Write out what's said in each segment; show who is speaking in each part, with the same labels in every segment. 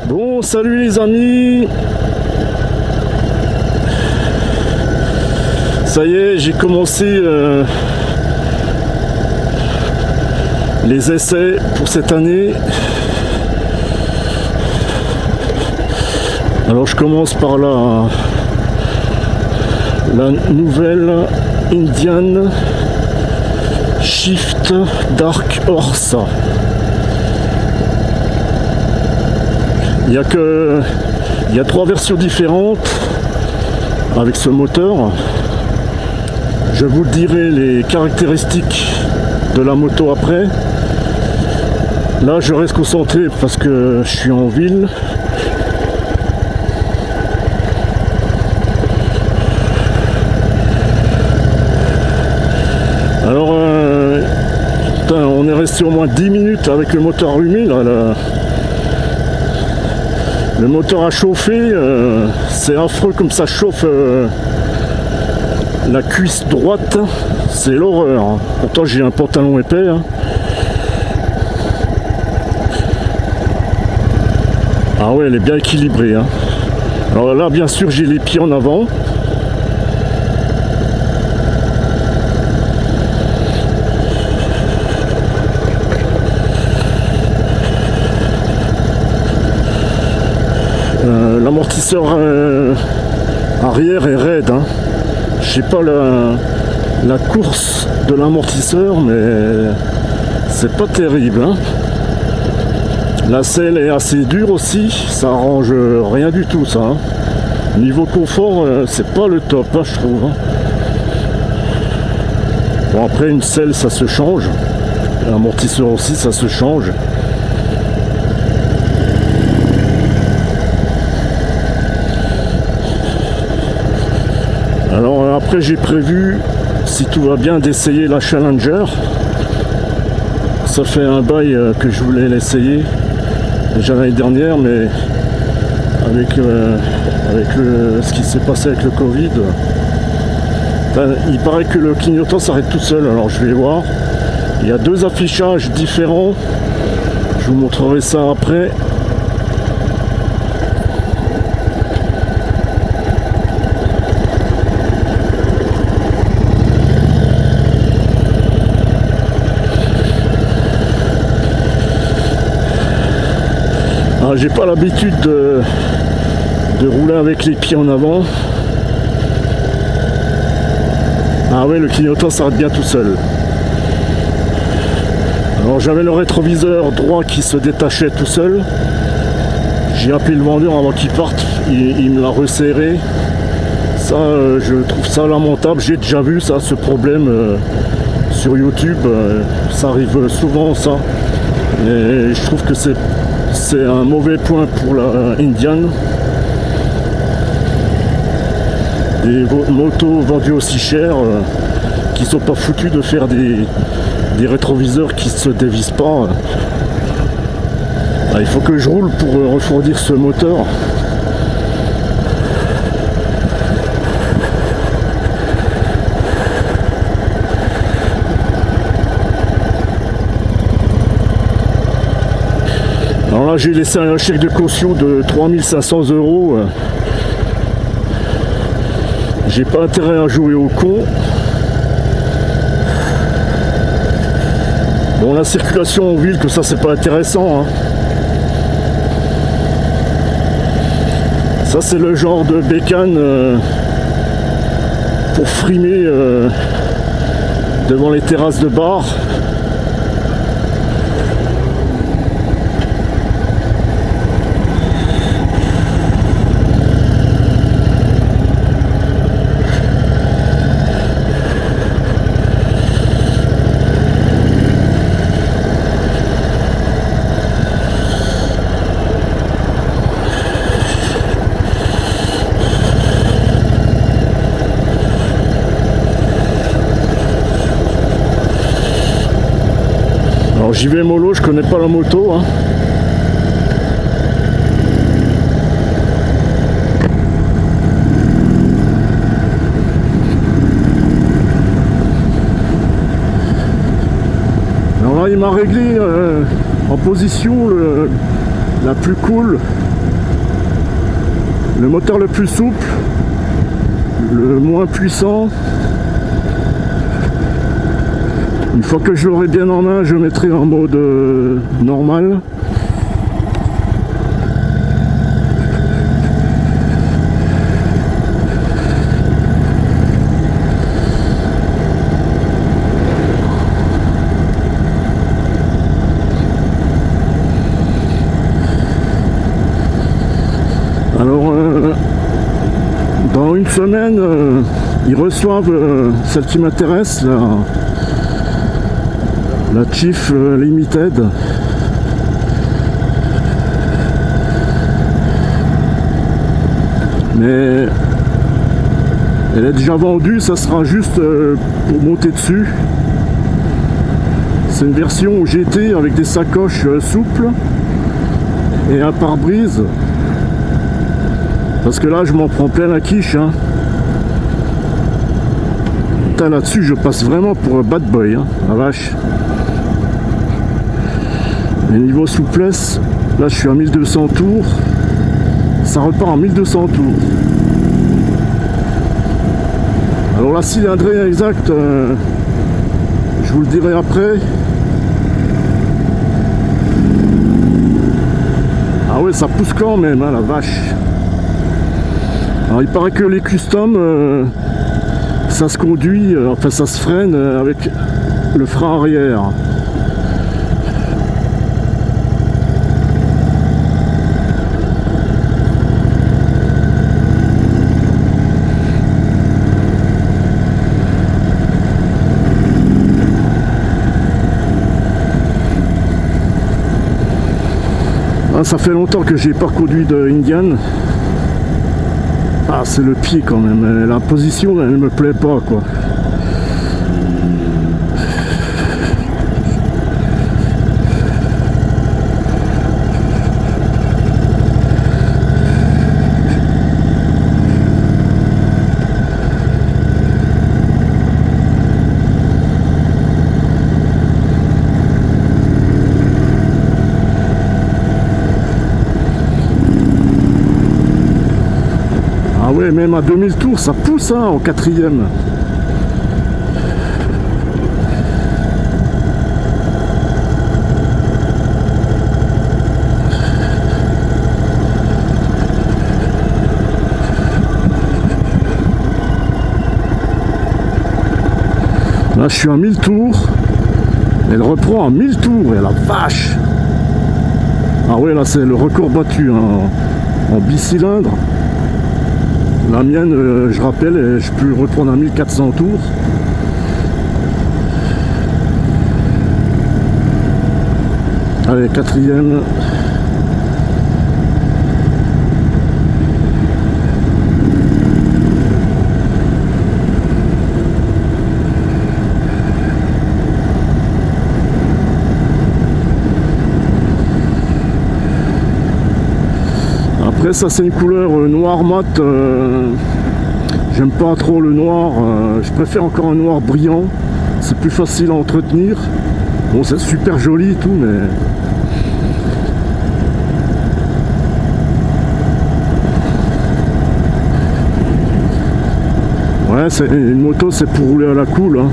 Speaker 1: Bon, salut les amis. Ça y est, j'ai commencé les essais pour cette année. Alors je commence par la nouvelle Indian Shift Dark Horse. Il y a trois versions différentes avec ce moteur. Je vous dirai les caractéristiques de la moto après. Là je reste concentré parce que je suis en ville. Alors on est resté au moins 10 minutes avec le moteur allumé là. Le moteur a chauffé, c'est affreux comme ça chauffe la cuisse droite, c'est l'horreur. Pourtant j'ai un pantalon épais. Ah ouais, elle est bien équilibrée. Alors là bien sûr j'ai les pieds en avant. L'amortisseur arrière est raide. Je sais pas la course de l'amortisseur, mais c'est pas terrible. La selle est assez dure aussi, ça arrange rien du tout ça. Niveau confort, c'est pas le top, je trouve. Bon, après une selle ça se change, l'amortisseur aussi ça se change. Alors après j'ai prévu, si tout va bien, d'essayer la Challenger. Ça fait un bail que je voulais l'essayer déjà l'année dernière, mais avec ce qui s'est passé avec le Covid, il paraît que le clignotant s'arrête tout seul. Alors je vais voir. Il y a deux affichages différents. Je vous montrerai ça après. J'ai pas l'habitude de rouler avec les pieds en avant. Ah ouais, le clignotant s'arrête bien tout seul. Alors j'avais le rétroviseur droit qui se détachait tout seul. J'ai appelé le vendeur avant qu'il parte, il me l'a resserré. Ça, je trouve ça lamentable. J'ai déjà vu ça, ce problème sur YouTube. Ça arrive souvent ça. Et je trouve que c'est un mauvais point pour la Indian. Des motos vendues aussi chères qui sont pas foutus de faire des rétroviseurs qui se dévissent pas. Il faut que je roule pour refroidir ce moteur. Alors là j'ai laissé un chèque de caution de 3500 €. J'ai pas intérêt à jouer au con. Bon, la circulation en ville, que ça c'est pas intéressant. Ça c'est le genre de bécane pour frimer devant les terrasses de bar. Alors j'y vais mollo, je connais pas la moto. Alors là il m'a réglé en position la plus cool Le moteur le plus souple, le moins puissant. Une fois que je l'aurai bien en main, je mettrai en mode normal. Alors, dans une semaine, ils reçoivent celle qui m'intéresse, la Chief Limited. Mais elle est déjà vendue, ça sera juste pour monter dessus. C'est une version GT avec des sacoches souples et un pare-brise. Parce que là, je m'en prends plein la quiche. Hein. Putain, là-dessus, je passe vraiment pour un bad boy. Hein, la vache. Et niveau souplesse, là, je suis à 1200 tours. Ça repart en 1200 tours. Alors, la cylindrée exacte, je vous le dirai après. Ah ouais, ça pousse quand même, hein, la vache. Alors il paraît que les customs, ça se conduit, enfin ça se freine avec le frein arrière. Ah, ça fait longtemps que j'ai pas conduit de Indian. Ah, c'est le pied quand même, la position elle me plaît pas quoi. Ah ouais, même à 2000 tours, ça pousse hein, en quatrième. Là, je suis à 1000 tours. Elle reprend à 1000 tours, et la vache! Ah ouais, là, c'est le record battu hein, en bicylindre. La mienne, je rappelle, je peux reprendre à 1400 tours. Allez, quatrième. Après ça c'est une couleur noir mat, j'aime pas trop le noir, je préfère encore un noir brillant, c'est plus facile à entretenir. Bon c'est super joli et tout mais... Ouais c'est une moto c'est pour rouler à la cool. Hein.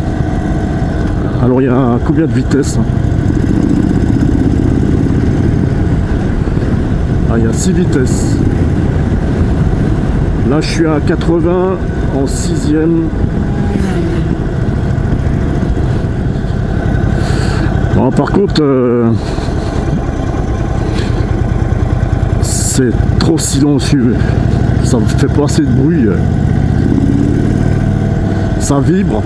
Speaker 1: Alors il y a combien de vitesses hein? Ah, il y a 6 vitesses. Là, je suis à 80 en 6e. Bon, par contre, c'est trop silencieux. Ça ne fait pas assez de bruit. Ça vibre.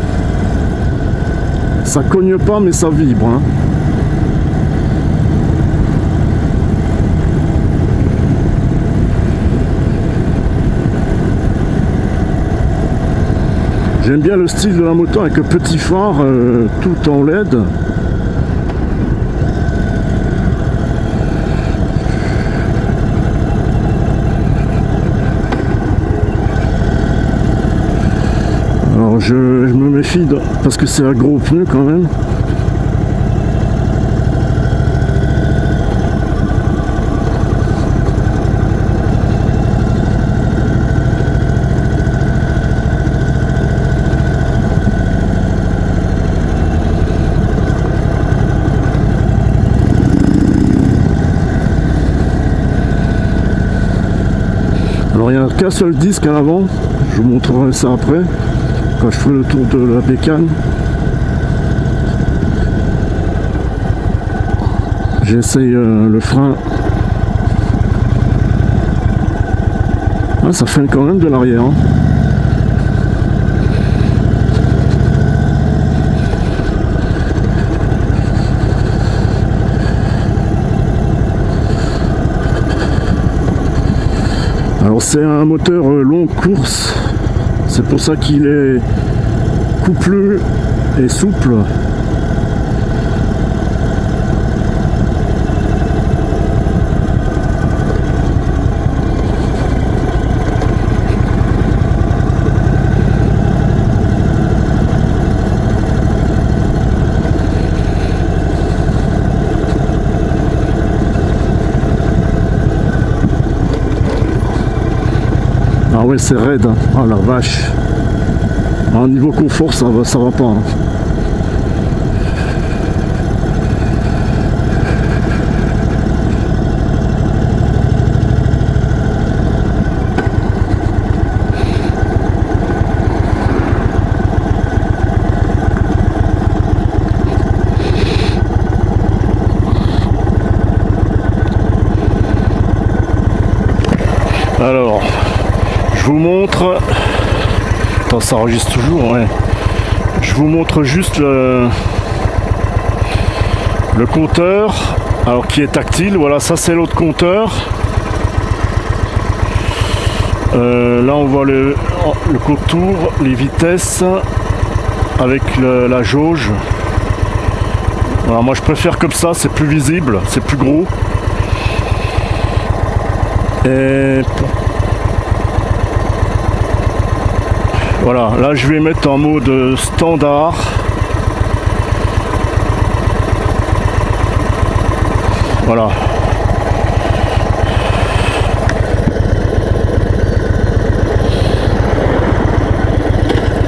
Speaker 1: Ça cogne pas, mais ça vibre. Hein. J'aime bien le style de la moto avec un petit phare tout en LED. Alors je me méfie parce que c'est un gros pneu quand même. Alors il n'y a qu'un seul disque à l'avant, je vous montrerai ça après, quand je ferai le tour de la bécane. J'essaye le frein. Ah, ça fait quand même de l'arrière. Hein. Alors c'est un moteur longue course, c'est pour ça qu'il est coupleux et souple. Ah ouais, c'est raide, hein. Ah la vache. À niveau confort, ça va pas. Hein. Alors, je vous montre. Attends, ça enregistre toujours, ouais. Je vous montre juste le compteur, alors qui est tactile. Voilà, ça c'est l'autre compteur. Là on voit le contour, les vitesses avec la jauge. Voilà, moi je préfère comme ça, c'est plus visible, c'est plus gros. Et voilà, là je vais mettre en mode standard. Voilà.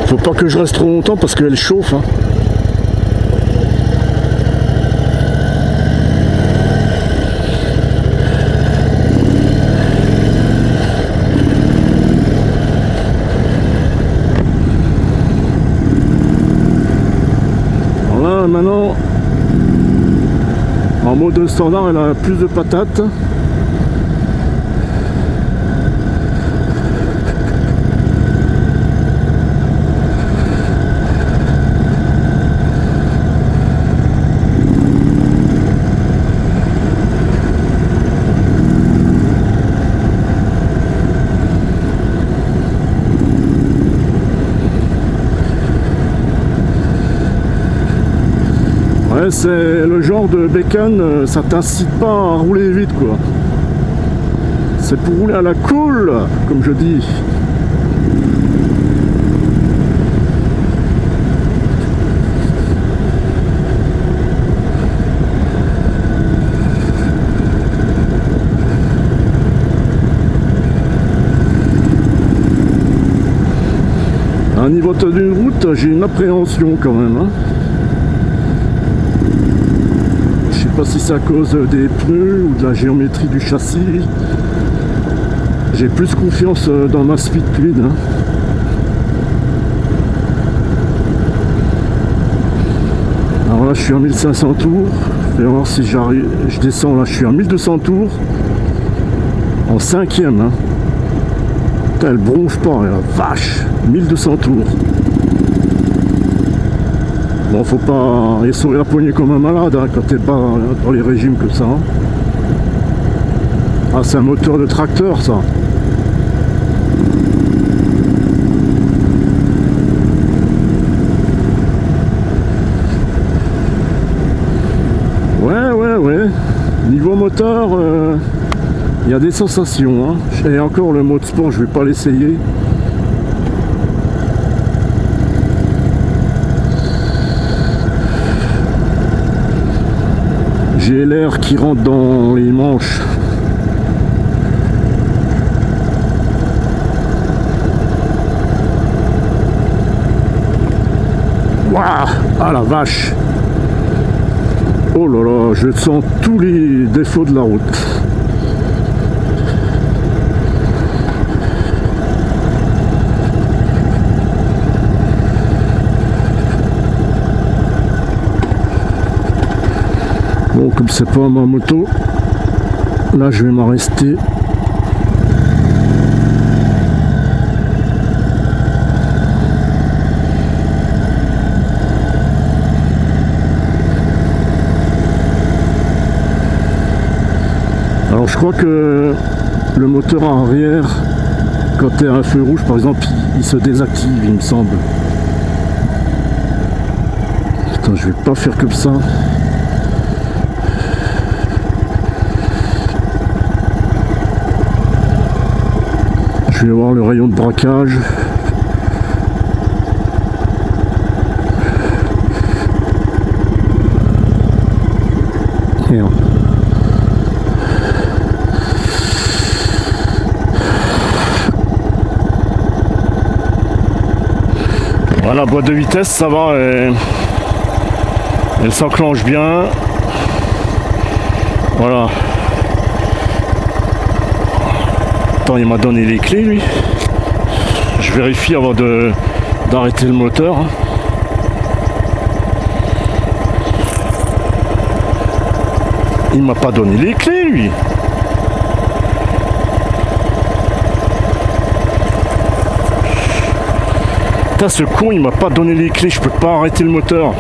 Speaker 1: Faut pas que je reste trop longtemps parce qu'elle chauffe. Hein. Maintenant, en mode standard, elle a plus de patates. Ouais, c'est le genre de bécane, ça t'incite pas à rouler vite quoi. C'est pour rouler à la cool, comme je dis. À niveau d'une route, j'ai une appréhension quand même. Hein. Je sais pas si c'est à cause des pneus ou de la géométrie du châssis. J'ai plus confiance dans ma Speedfluid. Hein. Alors là je suis à 1500 tours. Et voir si j'arrive. Je descends là, je suis à 1200 tours. En 5e. Hein. Putain, elle bronche pas, la vache. 1200 tours. Bon, faut pas essorer la poignée comme un malade hein, quand t'es pas dans les régimes que ça. Hein. Ah, c'est un moteur de tracteur, ça. Ouais. Niveau moteur, il y a des sensations. Hein. Et encore le mode sport, je vais pas l'essayer. J'ai l'air qui rentre dans les manches. Waouh! Ah la vache! Oh là là, je sens tous les défauts de la route. comme c'est pas ma moto, là je vais m'arrêter. Alors je crois que le moteur arrière, quand tu es à un feu rouge par exemple, il se désactive, il me semble. Attends, je vais pas faire comme ça. Je vais voir le rayon de braquage. Merde. Voilà, boîte de vitesse, ça va, elle s'enclenche bien. Voilà. Attends, il m'a donné les clés, lui. Je vérifie avant d'arrêter le moteur. Il m'a pas donné les clés, lui. Putain, ce con, il m'a pas donné les clés. Je peux pas arrêter le moteur.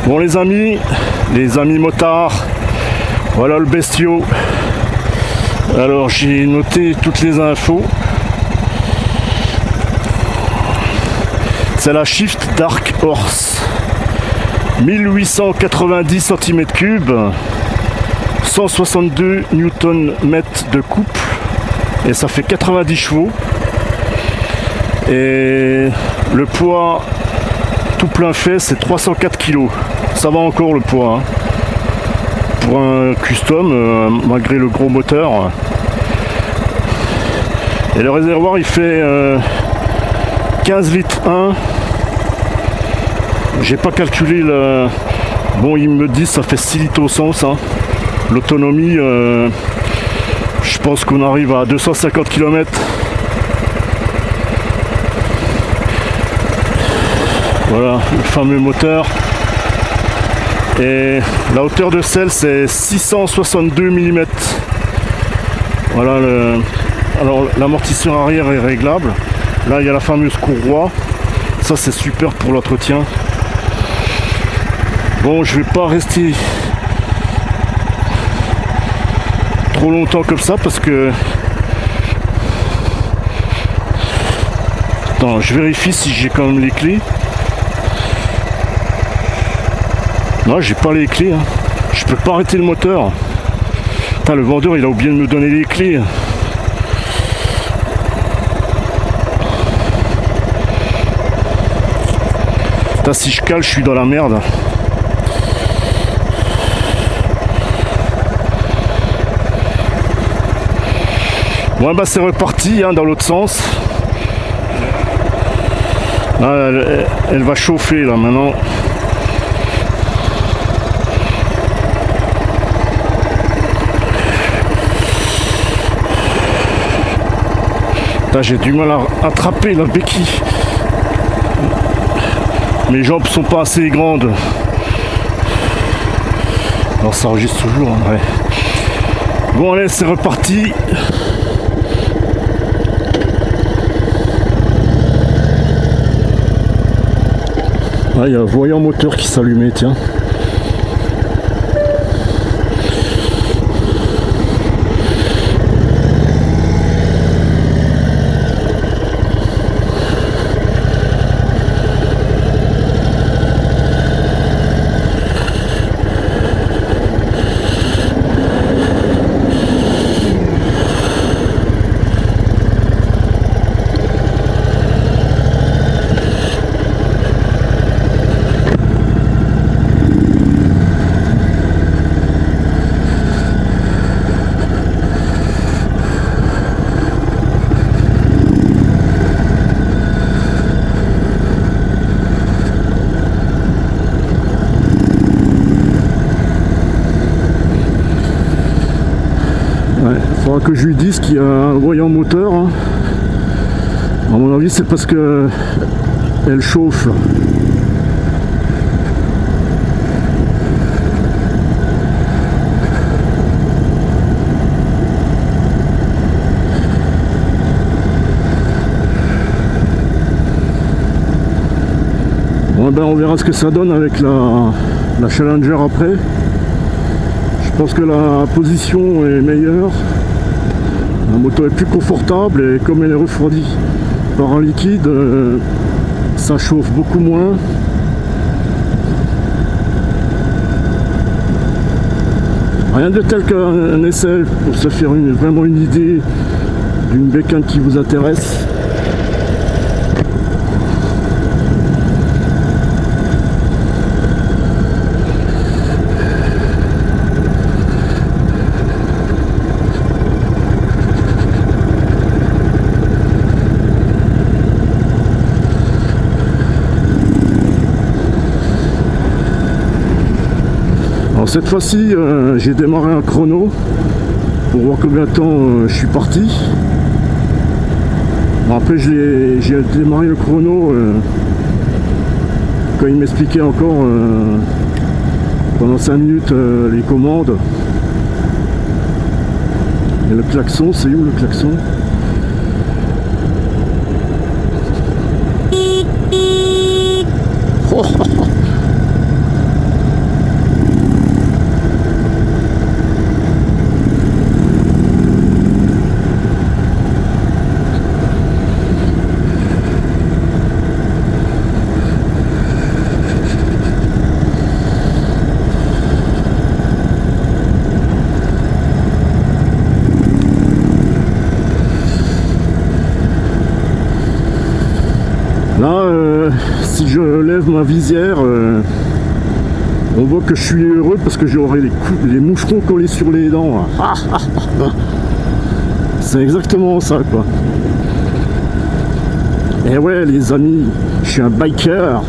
Speaker 1: Bon les amis motards, voilà le bestiau. Alors j'ai noté toutes les infos. C'est la Shift Dark Horse, 1890 cm3, 162 Nm de couple et ça fait 90 chevaux. Et le poids tout plein fait c'est 304 kg. Ça va encore le poids, hein. Pour un custom, malgré le gros moteur. Et le réservoir il fait 15 litres 1. J'ai pas calculé le... Bon, ils me disent ça fait 6 litres au sens, hein. L'autonomie, je pense qu'on arrive à 250 km. Voilà, le fameux moteur. Et la hauteur de selle c'est 662 mm. Voilà alors l'amortisseur arrière est réglable. Là il y a la fameuse courroie. Ça c'est super pour l'entretien. Bon, je vais pas rester trop longtemps comme ça parce que... Attends, je vérifie si j'ai quand même les clés. Non, j'ai pas les clés, hein. Je peux pas arrêter le moteur. Putain, le vendeur il a oublié de me donner les clés. Putain, si je cale, je suis dans la merde. Ouais, bah c'est reparti, hein, dans l'autre sens. Là, elle va chauffer là maintenant. J'ai du mal à attraper la béquille. Mes jambes sont pas assez grandes. Alors ça enregistre toujours, hein, ouais. Bon allez, c'est reparti. Ah, il y a un voyant moteur qui s'allumait, tiens. Faudra que je lui dise qu'il y a un voyant moteur. Hein. À mon avis, c'est parce que elle chauffe. Bon, ben, on verra ce que ça donne avec la Challenger après. Je pense que la position est meilleure. La moto est plus confortable et comme elle est refroidie par un liquide, ça chauffe beaucoup moins. Rien de tel qu'un essai pour se faire vraiment une idée d'une bécane qui vous intéresse. Alors cette fois-ci, j'ai démarré un chrono pour voir combien de temps je suis parti. Bon, après, j'ai démarré le chrono quand il m'expliquait encore pendant 5 minutes les commandes. Et le klaxon, c'est où le klaxon? Oh. Là, si je lève ma visière, on voit que je suis heureux parce que j'aurai les moucherons collés sur les dents. C'est exactement ça, quoi. Et ouais, les amis, je suis un biker.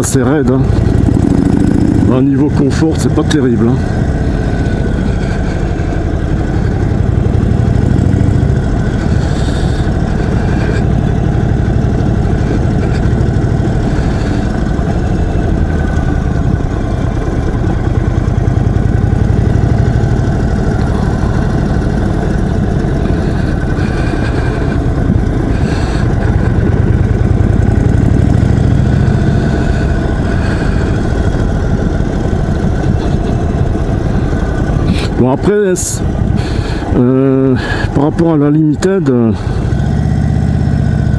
Speaker 1: C'est raide, hein. Au niveau confort, c'est pas terrible, hein. Bon après, par rapport à la Limited,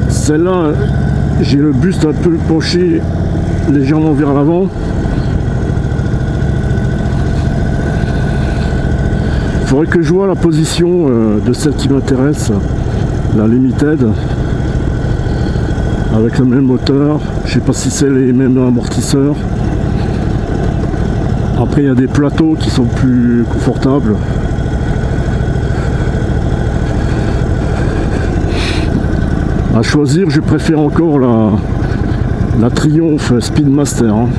Speaker 1: celle-là, j'ai le buste un peu penché légèrement vers l'avant. Il faudrait que je vois la position de celle qui m'intéresse, la Limited, avec le même moteur. Je sais pas si c'est les mêmes amortisseurs. Après, il y a des plateaux qui sont plus confortables. À choisir, je préfère encore la Triumph Speedmaster. Hein.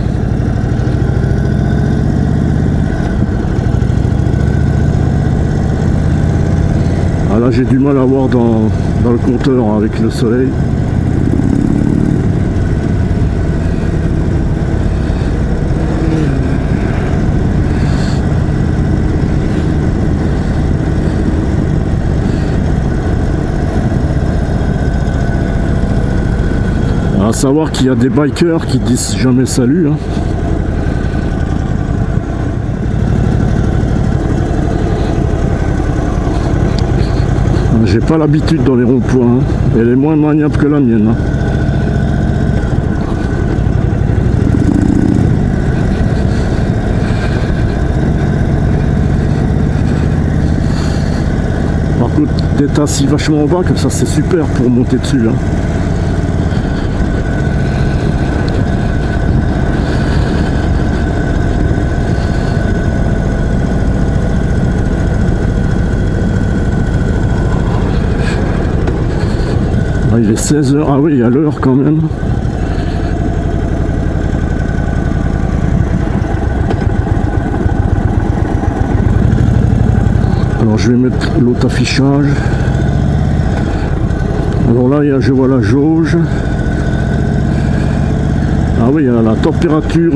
Speaker 1: Ah là, j'ai du mal à voir dans le compteur avec le soleil. À savoir qu'il y a des bikers qui disent jamais salut. Hein. J'ai pas l'habitude dans les ronds-points. Hein. Elle est moins maniable que la mienne. Hein. d'être assis vachement en bas, comme ça c'est super pour monter dessus. Hein. Là, il est 16 h, ah oui, il y a l'heure quand même. Alors je vais mettre l'autre affichage. Alors là, je vois la jauge. Ah oui, il y a la température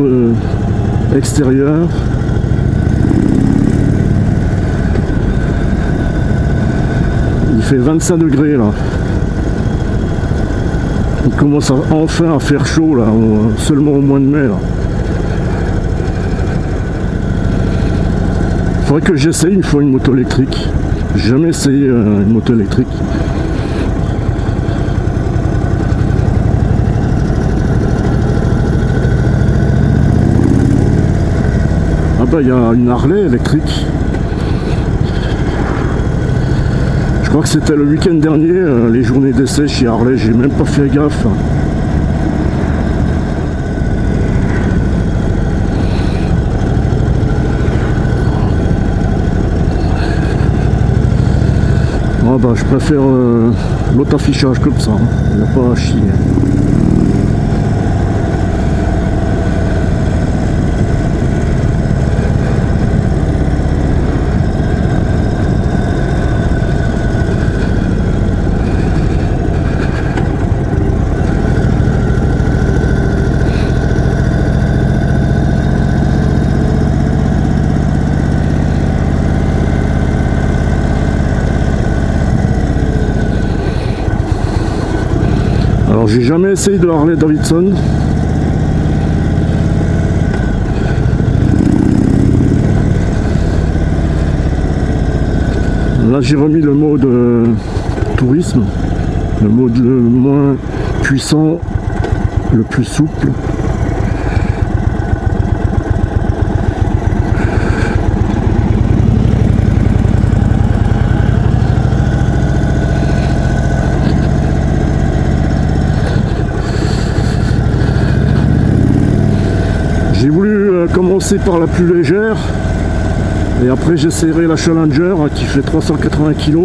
Speaker 1: extérieure. Il fait 25 degrés là. Il commence enfin à faire chaud là, seulement au mois de mai là. Faudrait que j'essaye une fois une moto électrique. J'ai jamais essayé une moto électrique. Ah bah il y a une Harley électrique. Je crois que c'était le week-end dernier, les journées d'essai chez Harley, j'ai même pas fait gaffe. Ah bah je préfère l'autre affichage comme ça, il n'y a pas à chier. Alors j'ai jamais essayé de Harley Davidson. Là j'ai remis le mode tourisme, le mode le moins puissant, le plus souple. J'ai voulu commencer par la plus légère et après j'essaierai la Challenger qui fait 380 kg.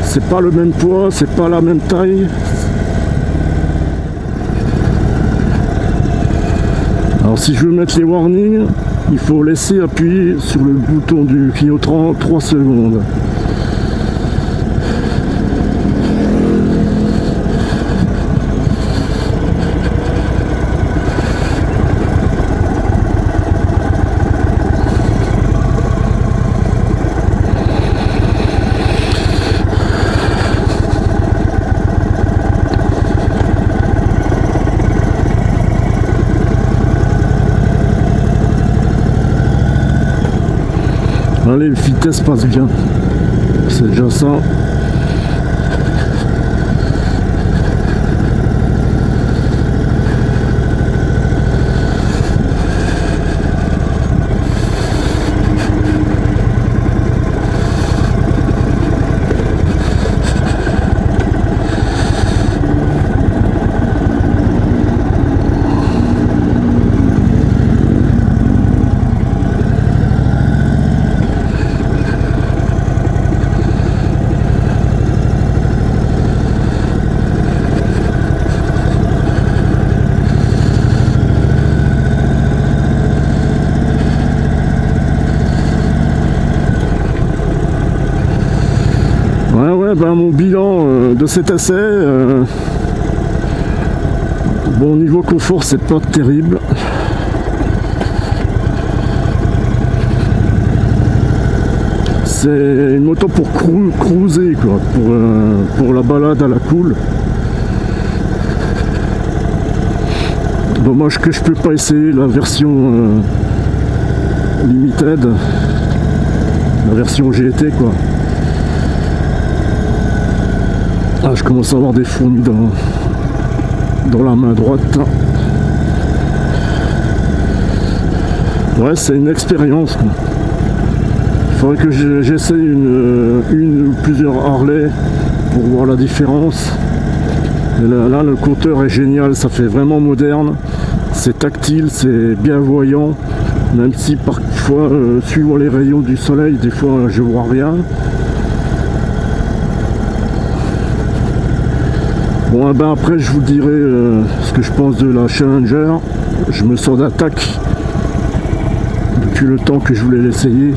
Speaker 1: C'est pas le même poids, c'est pas la même taille. Alors si je veux mettre les warnings, il faut laisser appuyer sur le bouton du clignotant 3 secondes. Allez, la vitesse passe bien, c'est déjà ça. Ben, mon bilan de cet essai, bon, niveau confort c'est pas terrible. C'est une moto pour cruiser quoi, pour la balade à la cool. Dommage que je peux pas essayer la version limited, la version GT quoi. Ah, je commence à avoir des fourmis dans la main droite. Ouais, c'est une expérience. Il faudrait que j'essaye une ou plusieurs Harley pour voir la différence. Et là, le compteur est génial, ça fait vraiment moderne, c'est tactile, c'est bien voyant, même si parfois, suivant les rayons du soleil, des fois je vois rien. Bon, ben après je vous dirai ce que je pense de la Challenger. Je me sens d'attaque depuis le temps que je voulais l'essayer.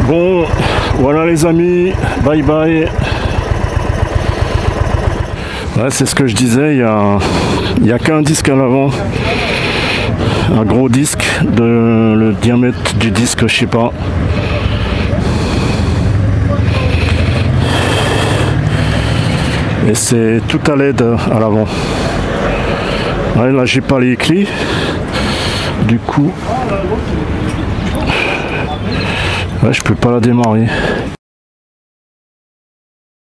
Speaker 1: Bon, voilà les amis, bye bye. Ouais, c'est ce que je disais, il y a qu'un disque à l'avant. Un gros disque, le diamètre du disque, je sais pas. Et c'est tout à LED à l'avant. Ouais, là j'ai pas les clés. Du coup, ouais, je peux pas la démarrer.